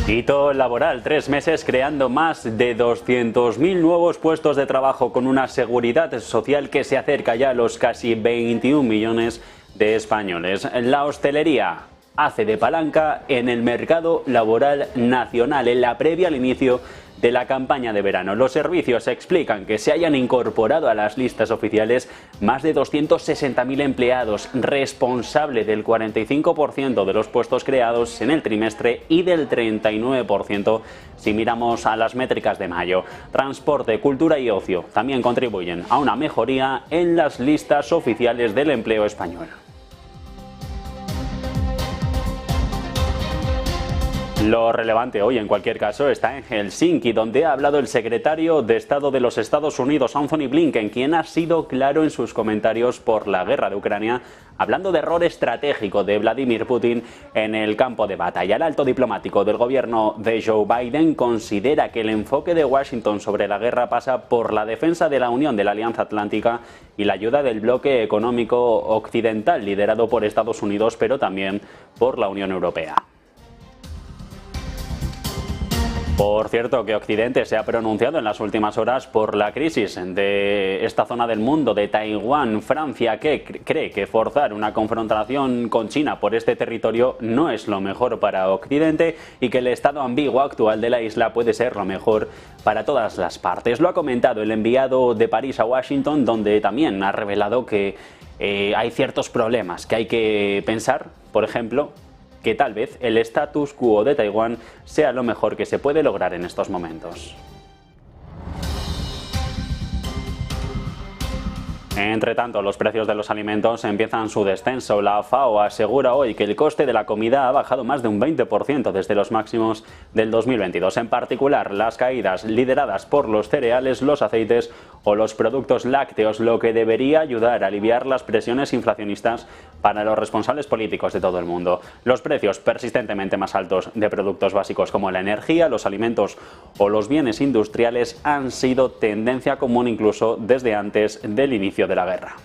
Hito laboral, 3 meses creando más de 200.000 nuevos puestos de trabajo con una seguridad social que se acerca ya a los casi 21 millones de españoles. La hostelería hace de palanca en el mercado laboral nacional en la previa al inicio de la campaña de verano. Los servicios explican que se hayan incorporado a las listas oficiales más de 260.000 empleados, responsable del 45% de los puestos creados en el trimestre y del 39% si miramos a las métricas de mayo. Transporte, cultura y ocio también contribuyen a una mejoría en las listas oficiales del empleo español. Lo relevante hoy, en cualquier caso, está en Helsinki, donde ha hablado el secretario de Estado de los Estados Unidos, Anthony Blinken, quien ha sido claro en sus comentarios por la guerra de Ucrania, hablando de error estratégico de Vladimir Putin en el campo de batalla. El alto diplomático del gobierno de Joe Biden considera que el enfoque de Washington sobre la guerra pasa por la defensa de la unión de la Alianza Atlántica y la ayuda del bloque económico occidental, liderado por Estados Unidos, pero también por la Unión Europea. Por cierto, que Occidente se ha pronunciado en las últimas horas por la crisis de esta zona del mundo, de Taiwán. Francia, que cree que forzar una confrontación con China por este territorio no es lo mejor para Occidente y que el estado ambiguo actual de la isla puede ser lo mejor para todas las partes. Lo ha comentado el enviado de París a Washington, donde también ha revelado que hay ciertos problemas que hay que pensar, por ejemplo, que tal vez el status quo de Taiwán sea lo mejor que se puede lograr en estos momentos. Entre tanto, los precios de los alimentos empiezan su descenso. La FAO asegura hoy que el coste de la comida ha bajado más de un 20% desde los máximos del 2022. En particular, las caídas lideradas por los cereales, los aceites o los productos lácteos, lo que debería ayudar a aliviar las presiones inflacionistas para los responsables políticos de todo el mundo. Los precios persistentemente más altos de productos básicos como la energía, los alimentos o los bienes industriales han sido tendencia común incluso desde antes del inicio de la guerra.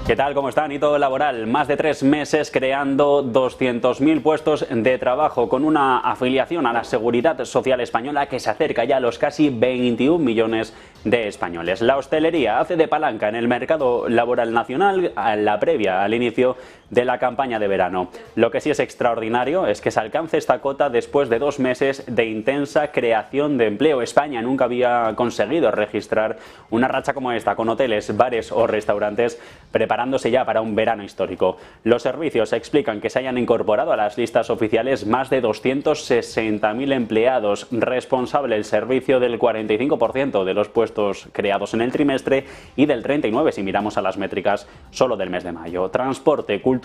¿Qué tal? ¿Cómo está? Hito laboral. Más de 3 meses creando 200.000 puestos de trabajo con una afiliación a la Seguridad Social Española que se acerca ya a los casi 21 millones de españoles. La hostelería hace de palanca en el mercado laboral nacional a la previa al inicio de la campaña de verano. Lo que sí es extraordinario es que se alcance esta cota después de 2 meses de intensa creación de empleo. España nunca había conseguido registrar una racha como esta, con hoteles, bares o restaurantes preparándose ya para un verano histórico. Los servicios explican que se hayan incorporado a las listas oficiales más de 260.000 empleados, responsable el servicio del 45% de los puestos creados en el trimestre y del 39% si miramos a las métricas solo del mes de mayo. Transporte, cultura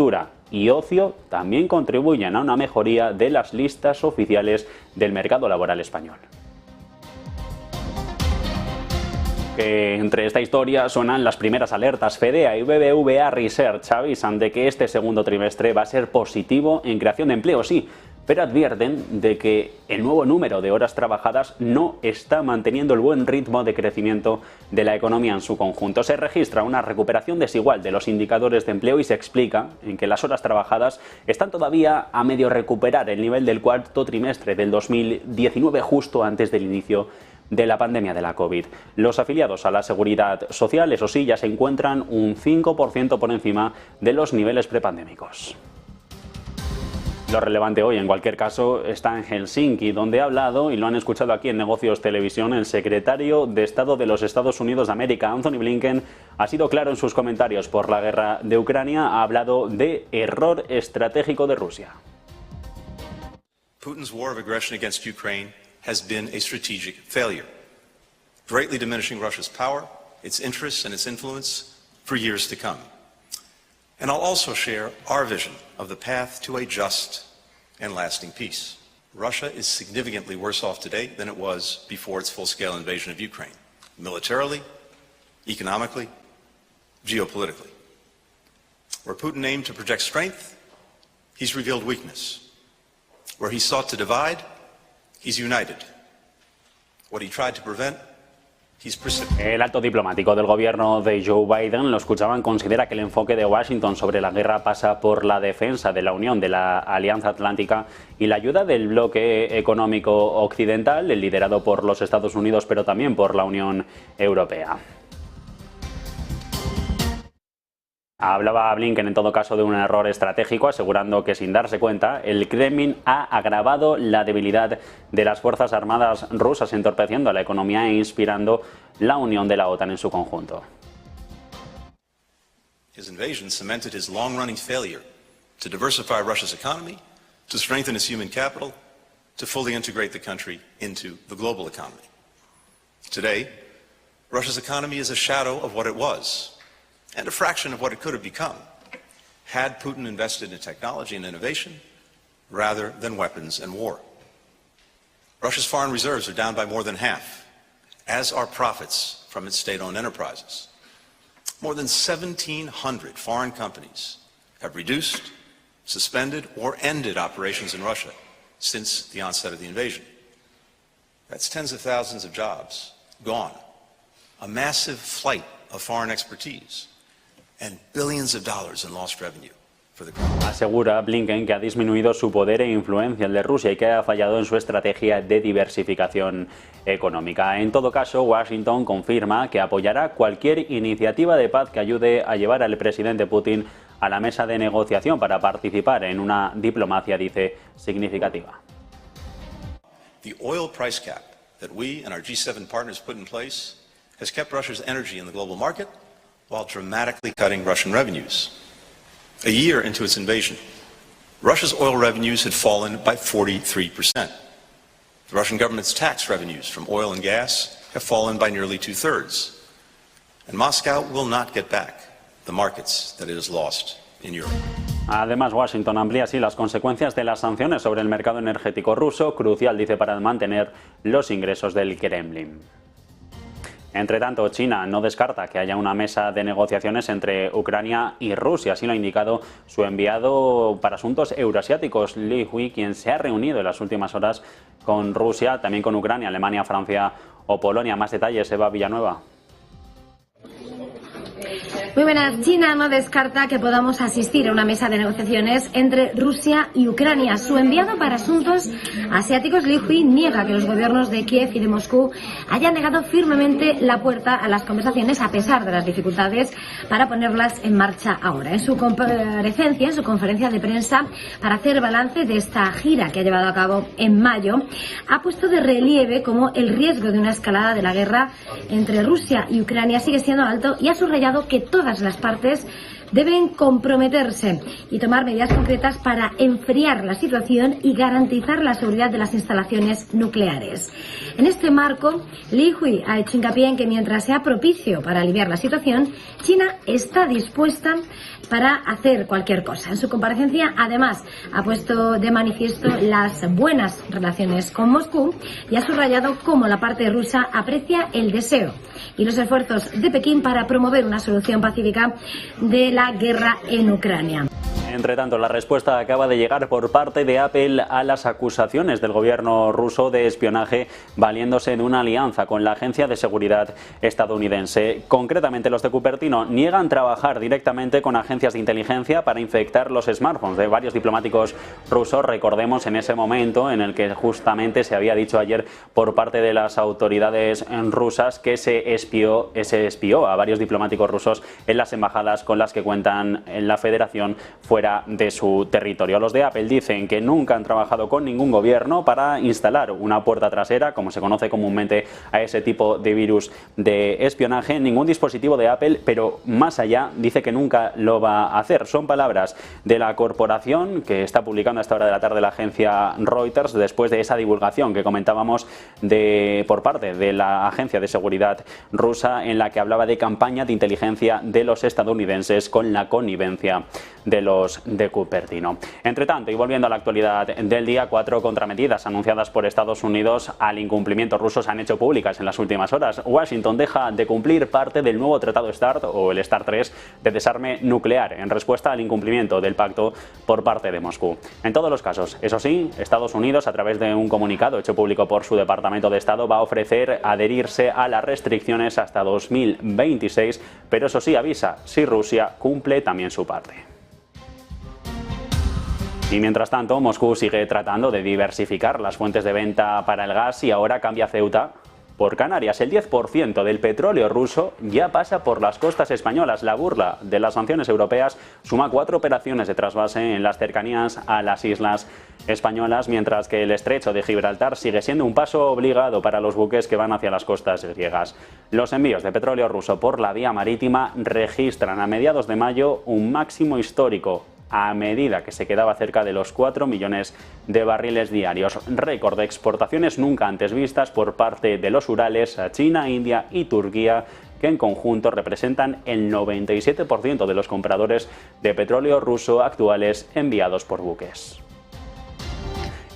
y ocio también contribuyen a una mejoría de las listas oficiales del mercado laboral español. Entre esta historia suenan las primeras alertas. Fedea y BBVA Research avisan de que este segundo trimestre va a ser positivo en creación de empleo, sí, pero advierten de que el nuevo número de horas trabajadas no está manteniendo el buen ritmo de crecimiento de la economía en su conjunto. Se registra una recuperación desigual de los indicadores de empleo y se explica en que las horas trabajadas están todavía a medio recuperar el nivel del cuarto trimestre del 2019, justo antes del inicio de la pandemia de la COVID. Los afiliados a la Seguridad Social, eso sí, ya se encuentran un 5% por encima de los niveles prepandémicos. Lo relevante hoy, en cualquier caso, está en Helsinki, donde ha hablado, y lo han escuchado aquí en Negocios Televisión, el secretario de Estado de los Estados Unidos de América, Anthony Blinken, ha sido claro en sus comentarios por la guerra de Ucrania, ha hablado de error estratégico de Rusia. Putin's war of aggression against Ukraine has been a strategic failure, greatly diminishing Russia's power, its interests and its influence for years to come. And I'll also share our vision of the path to a just and lasting peace. Russia is significantly worse off today than it was before its full-scale invasion of Ukraine, militarily, economically, geopolitically. Where Putin aimed to project strength, he's revealed weakness. Where he sought to divide, he's united. What he tried to prevent, he's El alto diplomático del gobierno de Joe Biden, lo escuchaban, considera que el enfoque de Washington sobre la guerra pasa por la defensa de la Unión, de la Alianza Atlántica y la ayuda del bloque económico occidental, liderado por los Estados Unidos, pero también por la Unión Europea. Hablaba Blinken en todo caso de un error estratégico, asegurando que sin darse cuenta el Kremlin ha agravado la debilidad de las Fuerzas Armadas rusas, entorpeciendo la economía e inspirando la unión de la OTAN en su conjunto. His invasion cemented his long-running failure to diversify Russia's economy, to strengthen its human capital, to fully integrate the country into the global economy. Today, Russia's economy is a shadow of what it was, and a fraction of what it could have become, had Putin invested in technology and innovation rather than weapons and war. Russia's foreign reserves are down by more than half, as are profits from its state-owned enterprises. More than 1,700 foreign companies have reduced, suspended, or ended operations in Russia since the onset of the invasion. That's tens of thousands of jobs gone, a massive flight of foreign expertise, and billions of dollars in lost revenue for the country. Asegura Blinken que ha disminuido su poder e influencia el de Rusia y que ha fallado en su estrategia de diversificación económica. En todo caso, Washington confirma que apoyará cualquier iniciativa de paz que ayude a llevar al presidente Putin a la mesa de negociación para participar en una diplomacia, dice, significativa. The oil price cap that we and our G7 partners put in place has kept Russia's energy in the global market while dramatically cutting Russian revenues. A year into its invasion, Russia's oil revenues had fallen by 43%. The Russian government's tax revenues from oil and gas have fallen by nearly 2/3. And Moscow will not get back the markets that it has lost in Europe. Además, Washington amplía así las consecuencias de las sanciones sobre el mercado energético ruso, crucial, dice, para mantener los ingresos del Kremlin. Entre tanto, China no descarta que haya una mesa de negociaciones entre Ucrania y Rusia. Así lo ha indicado su enviado para asuntos euroasiáticos, Li Hui, quien se ha reunido en las últimas horas con Rusia, también con Ucrania, Alemania, Francia o Polonia. Más detalles, Eva Villanueva. Muy buenas. China no descarta que podamos asistir a una mesa de negociaciones entre Rusia y Ucrania. Su enviado para asuntos asiáticos, Li Hui, niega que los gobiernos de Kiev y de Moscú hayan negado firmemente la puerta a las conversaciones a pesar de las dificultades para ponerlas en marcha ahora. En su comparecencia, en su conferencia de prensa para hacer balance de esta gira que ha llevado a cabo en mayo, ha puesto de relieve cómo el riesgo de una escalada de la guerra entre Rusia y Ucrania sigue siendo alto y ha subrayado que todas las partes deben comprometerse y tomar medidas concretas para enfriar la situación y garantizar la seguridad de las instalaciones nucleares. En este marco, Li Hui ha hecho hincapié en que mientras sea propicio para aliviar la situación, China está dispuesta para hacer cualquier cosa. En su comparecencia, además, ha puesto de manifiesto las buenas relaciones con Moscú y ha subrayado cómo la parte rusa aprecia el deseo y los esfuerzos de Pekín para promover una solución pacífica de la guerra en Ucrania. Entre tanto, la respuesta acaba de llegar por parte de Apple a las acusaciones del gobierno ruso de espionaje valiéndose de una alianza con la Agencia de Seguridad estadounidense. Concretamente, los de Cupertino niegan trabajar directamente con agencias de inteligencia para infectar los smartphones de varios diplomáticos rusos. Recordemos en ese momento en el que justamente se había dicho ayer por parte de las autoridades rusas que se espió a varios diplomáticos rusos en las embajadas con las que cuentan en la Federación fuera de su territorio. Los de Apple dicen que nunca han trabajado con ningún gobierno para instalar una puerta trasera, como se conoce comúnmente a ese tipo de virus de espionaje, en ningún dispositivo de Apple, pero más allá dice que nunca lo va a hacer. Son palabras de la corporación que está publicando a esta hora de la tarde la agencia Reuters después de esa divulgación que comentábamos por parte de la Agencia de Seguridad rusa, en la que hablaba de campaña de inteligencia de los estadounidenses con la connivencia de los Olímpicos de Cupertino. Entre tanto, y volviendo a la actualidad del día, 4 contramedidas anunciadas por Estados Unidos al incumplimiento ruso se han hecho públicas en las últimas horas. Washington deja de cumplir parte del nuevo Tratado START o el START 3 de desarme nuclear en respuesta al incumplimiento del pacto por parte de Moscú. En todos los casos, eso sí, Estados Unidos, a través de un comunicado hecho público por su Departamento de Estado, va a ofrecer adherirse a las restricciones hasta 2026, pero eso sí, avisa si Rusia cumple también su parte. Y mientras tanto, Moscú sigue tratando de diversificar las fuentes de venta para el gas y ahora cambia Ceuta por Canarias. El 10% del petróleo ruso ya pasa por las costas españolas. La burla de las sanciones europeas suma 4 operaciones de trasvase en las cercanías a las islas españolas, mientras que el estrecho de Gibraltar sigue siendo un paso obligado para los buques que van hacia las costas griegas. Los envíos de petróleo ruso por la vía marítima registran a mediados de mayo un máximo histórico, a medida que se quedaba cerca de los 4 millones de barriles diarios. Récord de exportaciones nunca antes vistas por parte de los Urales a China, India y Turquía, que en conjunto representan el 97% de los compradores de petróleo ruso actuales enviados por buques.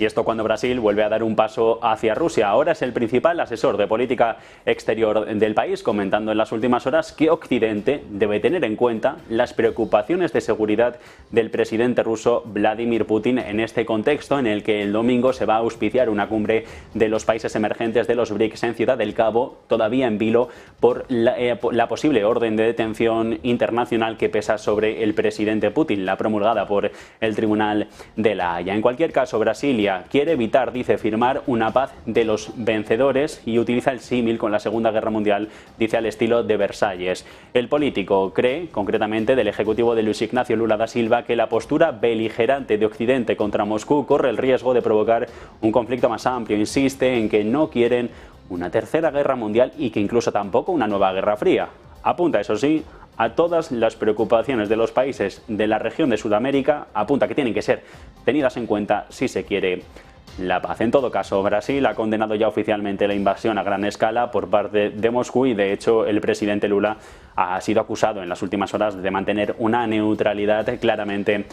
Y esto cuando Brasil vuelve a dar un paso hacia Rusia. Ahora es el principal asesor de política exterior del país, comentando en las últimas horas que Occidente debe tener en cuenta las preocupaciones de seguridad del presidente ruso Vladimir Putin en este contexto en el que el domingo se va a auspiciar una cumbre de los países emergentes de los BRICS en Ciudad del Cabo, todavía en vilo por la posible orden de detención internacional que pesa sobre el presidente Putin, la promulgada por el Tribunal de la Haya. En cualquier caso, Brasilia quiere evitar, dice, firmar una paz de los vencedores y utiliza el símil con la Segunda Guerra Mundial, dice, al estilo de Versalles. El político cree, concretamente del ejecutivo de Luis Ignacio Lula da Silva, que la postura beligerante de Occidente contra Moscú corre el riesgo de provocar un conflicto más amplio. Insiste en que no quieren una tercera guerra mundial y que incluso tampoco una nueva guerra fría. Apunta, eso sí, a todas las preocupaciones de los países de la región de Sudamérica, apunta que tienen que ser tenidas en cuenta si se quiere la paz. En todo caso, Brasil ha condenado ya oficialmente la invasión a gran escala por parte de Moscú y, de hecho, el presidente Lula ha sido acusado en las últimas horas de mantener una neutralidad claramente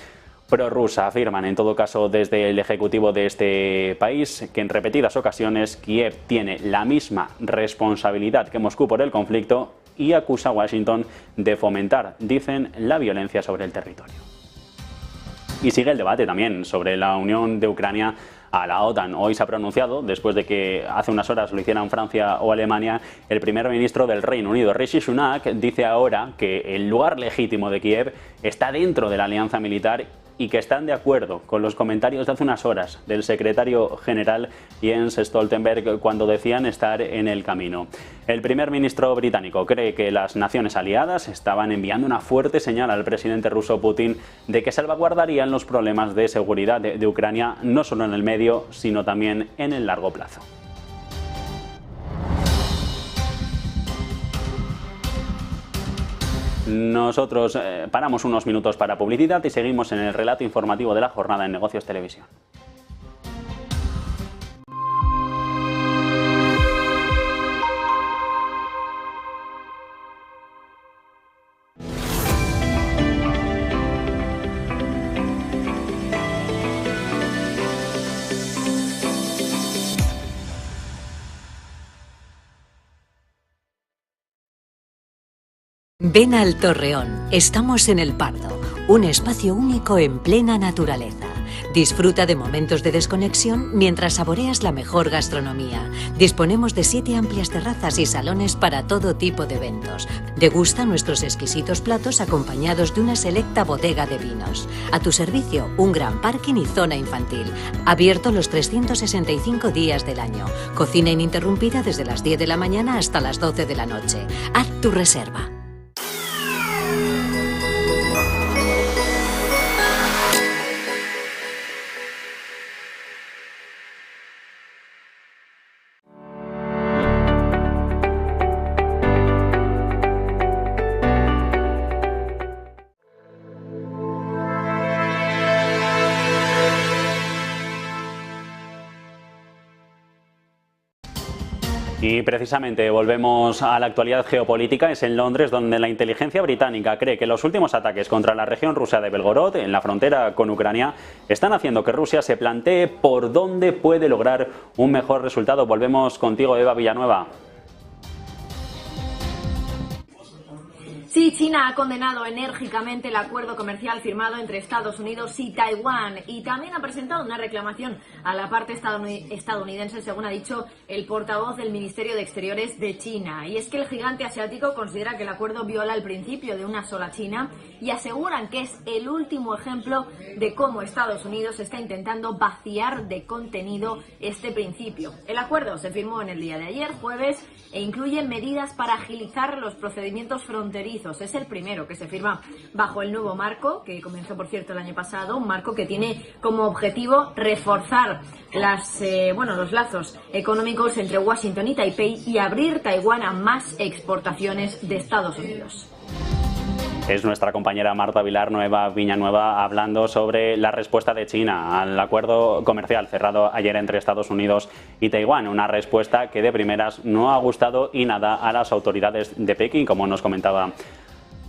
prorrusa. Afirman, en todo caso, desde el ejecutivo de este país que en repetidas ocasiones Kiev tiene la misma responsabilidad que Moscú por el conflicto y acusa a Washington de fomentar, dicen, la violencia sobre el territorio. Y sigue el debate también sobre la unión de Ucrania a la OTAN. Hoy se ha pronunciado, después de que hace unas horas lo hicieran Francia o Alemania, el primer ministro del Reino Unido, Rishi Sunak, dice ahora que el lugar legítimo de Kiev está dentro de la alianza militar y que están de acuerdo con los comentarios de hace unas horas del secretario general Jens Stoltenberg cuando decían estar en el camino. El primer ministro británico cree que las naciones aliadas estaban enviando una fuerte señal al presidente ruso Putin de que salvaguardarían los problemas de seguridad de Ucrania no solo en el medio, sino también en el largo plazo. Nosotros paramos unos minutos para publicidad y seguimos en el relato informativo de la jornada en Negocios Televisión. Ven al Torreón, estamos en El Pardo, un espacio único en plena naturaleza. Disfruta de momentos de desconexión mientras saboreas la mejor gastronomía. Disponemos de 7 amplias terrazas y salones para todo tipo de eventos. Degusta nuestros exquisitos platos acompañados de una selecta bodega de vinos. A tu servicio, un gran parking y zona infantil. Abierto los 365 días del año. Cocina ininterrumpida desde las 10 de la mañana hasta las 12 de la noche. Haz tu reserva. Y precisamente volvemos a la actualidad geopolítica. Es en Londres donde la inteligencia británica cree que los últimos ataques contra la región rusa de Belgorod, en la frontera con Ucrania, están haciendo que Rusia se plantee por dónde puede lograr un mejor resultado. Volvemos contigo, Eva Villanueva. Sí, China ha condenado enérgicamente el acuerdo comercial firmado entre Estados Unidos y Taiwán y también ha presentado una reclamación a la parte estadounidense, según ha dicho el portavoz del Ministerio de Exteriores de China. Y es que el gigante asiático considera que el acuerdo viola el principio de una sola China y aseguran que es el último ejemplo de cómo Estados Unidos está intentando vaciar de contenido este principio. El acuerdo se firmó en el día de ayer, jueves, e incluye medidas para agilizar los procedimientos fronterizos. Es el primero que se firma bajo el nuevo marco, que comenzó, por cierto, el año pasado, un marco que tiene como objetivo reforzar los lazos económicos entre Washington y Taipei y abrir Taiwán a más exportaciones de Estados Unidos. Es nuestra compañera Marta Vilar, Eva Villanueva, hablando sobre la respuesta de China al acuerdo comercial cerrado ayer entre Estados Unidos y Taiwán. Una respuesta que de primeras no ha gustado y nada a las autoridades de Pekín, como nos comentaba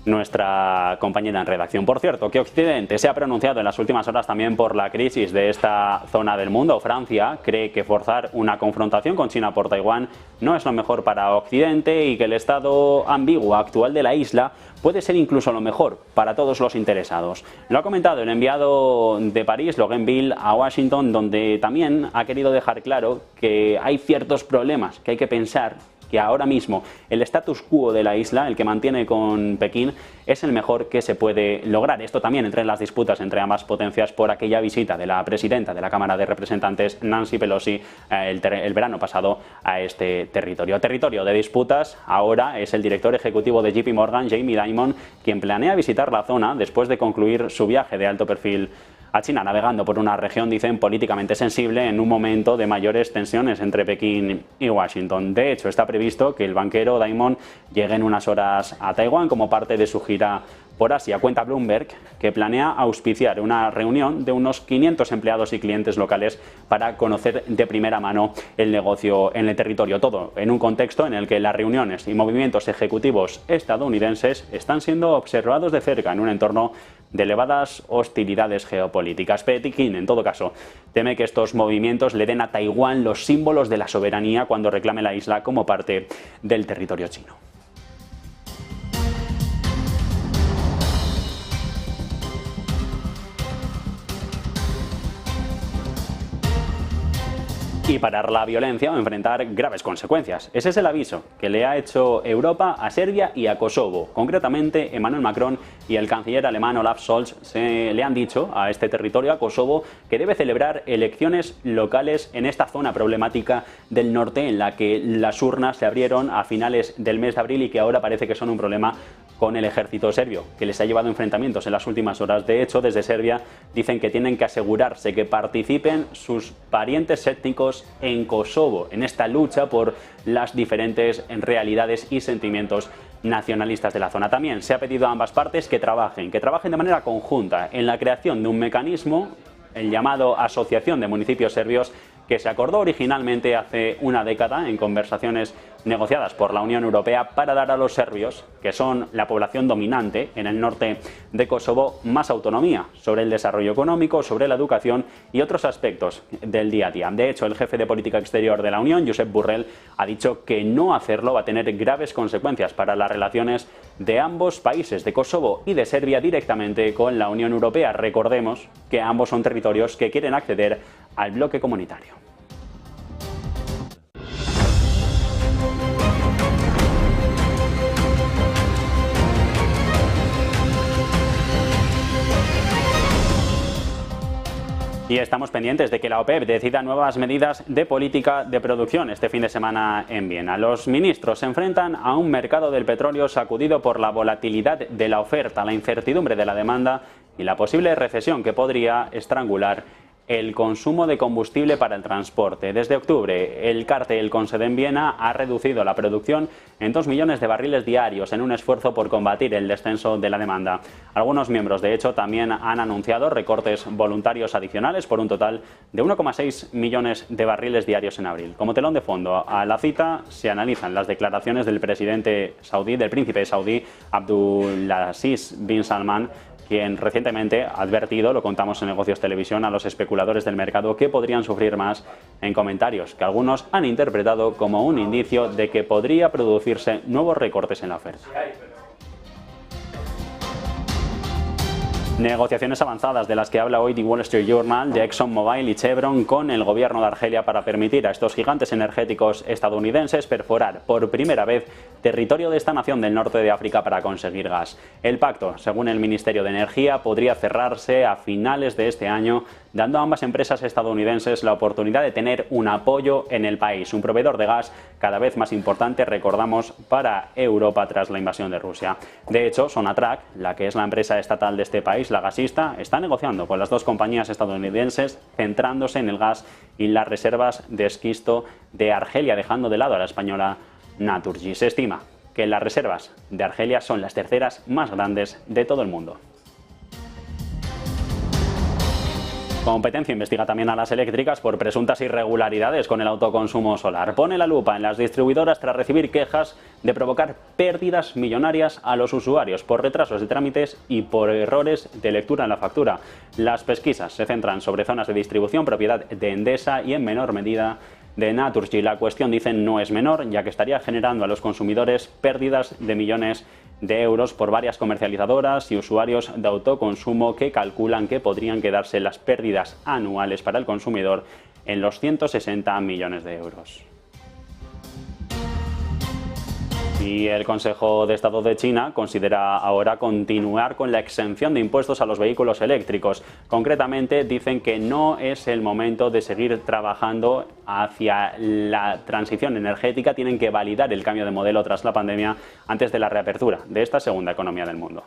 nuestra compañera en redacción. Por cierto, que Occidente se ha pronunciado en las últimas horas también por la crisis de esta zona del mundo. Francia cree que forzar una confrontación con China por Taiwán no es lo mejor para Occidente y que el estado ambiguo actual de la isla puede ser incluso lo mejor para todos los interesados. Lo ha comentado el enviado de París, Bougainville, a Washington, donde también ha querido dejar claro que hay ciertos problemas que hay que pensar, que ahora mismo el status quo de la isla, el que mantiene con Pekín, es el mejor que se puede lograr. Esto también entre las disputas entre ambas potencias por aquella visita de la presidenta de la Cámara de Representantes, Nancy Pelosi, el verano pasado a este territorio. Territorio de disputas ahora es el director ejecutivo de JP Morgan, Jamie Dimon, quien planea visitar la zona después de concluir su viaje de alto perfil a China, navegando por una región, dicen, políticamente sensible en un momento de mayores tensiones entre Pekín y Washington. De hecho, está previsto que el banquero Dimon llegue en unas horas a Taiwán como parte de su gira por Asia. Cuenta Bloomberg que planea auspiciar una reunión de unos 500 empleados y clientes locales para conocer de primera mano el negocio en el territorio. Todo en un contexto en el que las reuniones y movimientos ejecutivos estadounidenses están siendo observados de cerca en un entorno de elevadas hostilidades geopolíticas. Pekín, en todo caso, teme que estos movimientos le den a Taiwán los símbolos de la soberanía cuando reclame la isla como parte del territorio chino. Y parar la violencia o enfrentar graves consecuencias. Ese es el aviso que le ha hecho Europa a Serbia y a Kosovo. Concretamente, Emmanuel Macron y el canciller alemán Olaf Scholz le han dicho a este territorio, a Kosovo, que debe celebrar elecciones locales en esta zona problemática del norte, en la que las urnas se abrieron a finales del mes de abril y que ahora parece que son un problema con el ejército serbio, que les ha llevado enfrentamientos en las últimas horas. De hecho, desde Serbia dicen que tienen que asegurarse que participen sus parientes étnicos en Kosovo, en esta lucha por las diferentes realidades y sentimientos nacionalistas de la zona. También se ha pedido a ambas partes que trabajen de manera conjunta en la creación de un mecanismo, el llamado Asociación de Municipios Serbios, que se acordó originalmente hace una década en conversaciones negociadas por la Unión Europea para dar a los serbios, que son la población dominante en el norte de Kosovo, más autonomía sobre el desarrollo económico, sobre la educación y otros aspectos del día a día. De hecho, el jefe de política exterior de la Unión, Josep Borrell, ha dicho que no hacerlo va a tener graves consecuencias para las relaciones de ambos países, de Kosovo y de Serbia, directamente con la Unión Europea. Recordemos que ambos son territorios que quieren acceder al bloque comunitario. Y estamos pendientes de que la OPEP decida nuevas medidas de política de producción este fin de semana en Viena. Los ministros se enfrentan a un mercado del petróleo sacudido por la volatilidad de la oferta, la incertidumbre de la demanda y la posible recesión que podría estrangular el consumo de combustible para el transporte. Desde octubre, el cártel con sede en Viena ha reducido la producción en 2 millones de barriles diarios en un esfuerzo por combatir el descenso de la demanda. Algunos miembros, de hecho, también han anunciado recortes voluntarios adicionales por un total de 1,6 millones de barriles diarios en abril. Como telón de fondo a la cita se analizan las declaraciones del príncipe saudí Abdulaziz bin Salman, quien recientemente ha advertido, lo contamos en Negocios Televisión, a los especuladores del mercado que podrían sufrir más, en comentarios que algunos han interpretado como un indicio de que podría producirse nuevos recortes en la oferta. Negociaciones avanzadas de las que habla hoy The Wall Street Journal de ExxonMobil y Chevron con el gobierno de Argelia para permitir a estos gigantes energéticos estadounidenses perforar por primera vez territorio de esta nación del norte de África para conseguir gas. El pacto, según el Ministerio de Energía, podría cerrarse a finales de este año, dando a ambas empresas estadounidenses la oportunidad de tener un apoyo en el país, un proveedor de gas cada vez más importante, recordamos, para Europa tras la invasión de Rusia. De hecho, Sonatrach, la que es la empresa estatal de este país, la gasista, está negociando con las dos compañías estadounidenses, centrándose en el gas y las reservas de esquisto de Argelia, dejando de lado a la española Naturgy. Se estima que las reservas de Argelia son las terceras más grandes de todo el mundo. Competencia investiga también a las eléctricas por presuntas irregularidades con el autoconsumo solar. Pone la lupa en las distribuidoras tras recibir quejas de provocar pérdidas millonarias a los usuarios por retrasos de trámites y por errores de lectura en la factura. Las pesquisas se centran sobre zonas de distribución propiedad de Endesa y en menor medida de Naturgy. La cuestión, dicen, no es menor, ya que estaría generando a los consumidores pérdidas de millones de euros por varias comercializadoras y usuarios de autoconsumo que calculan que podrían quedarse las pérdidas anuales para el consumidor en los 160 millones de euros. Y el Consejo de Estado de China considera ahora continuar con la exención de impuestos a los vehículos eléctricos. Concretamente, dicen que no es el momento de seguir trabajando hacia la transición energética. Tienen que validar el cambio de modelo tras la pandemia antes de la reapertura de esta segunda economía del mundo.